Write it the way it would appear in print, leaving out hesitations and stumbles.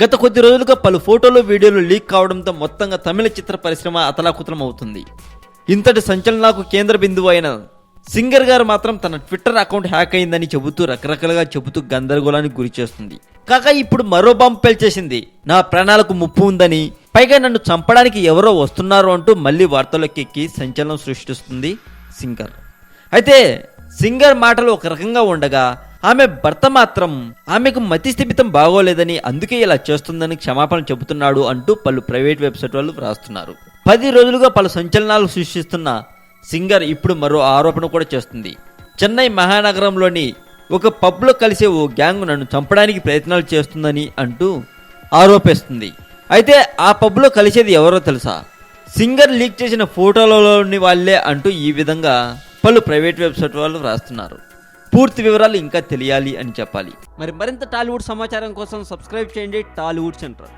గత కొద్ది రోజులుగా పలు ఫోటోలు వీడియోలు లీక్ కావడంతో మొత్తంగా తమిళ చిత్ర పరిశ్రమ అతలాకుతలం అవుతుంది. ఇంతటి సంచలనాలకు కేంద్ర బిందువు అయిన సింగర్ గారు మాత్రం తన ట్విట్టర్ అకౌంట్ హ్యాక్ అయిందని చెబుతూ రకరకాలుగా చెబుతూ గందరగోళానికి గురి చేస్తుంది. కాగా ఇప్పుడు మరో బాంబు పేల్చేసింది. నా ప్రాణాలకు ముప్పు ఉందని, పైగా నన్ను చంపడానికి ఎవరో వస్తున్నారు అంటూ మళ్ళీ వార్తల్లోకి ఎక్కి సంచలనం సృష్టిస్తుంది సింగర్. అయితే సింగర్ మాటలు ఒక రకంగా ఉండగా ఆమె భర్త మాత్రం ఆమెకు మతిస్థిమితం బాగోలేదని, అందుకే ఇలా చేస్తుందని క్షమాపణ చెబుతున్నాడు అంటూ పలు ప్రైవేట్ వెబ్సైట్ వాళ్ళు వ్రాస్తున్నారు. 10 రోజులుగా పలు సంచలనాలు సృష్టిస్తున్న సింగర్ ఇప్పుడు మరో ఆరోపణ కూడా చేస్తుంది. చెన్నై మహానగరంలోని ఒక పబ్లో కలిసే ఓ గ్యాంగ్ నన్ను చంపడానికి ప్రయత్నాలు చేస్తుందని అంటూ ఆరోపిస్తుంది. అయితే ఆ పబ్లో కలిసేది ఎవరో తెలుసా? సింగర్ లీక్ చేసిన ఫోటోలలోని వాళ్ళే అంటూ ఈ విధంగా పలు ప్రైవేట్ వెబ్సైట్ వాళ్ళు వ్రాస్తున్నారు. పూర్తి వివరాలు ఇంకా తెలియాలి అని చెప్పాలి. మరింత టాలీవుడ్ సమాచారం కోసం సబ్స్క్రైబ్ చేయండి టాలీవుడ్ సెంటర్.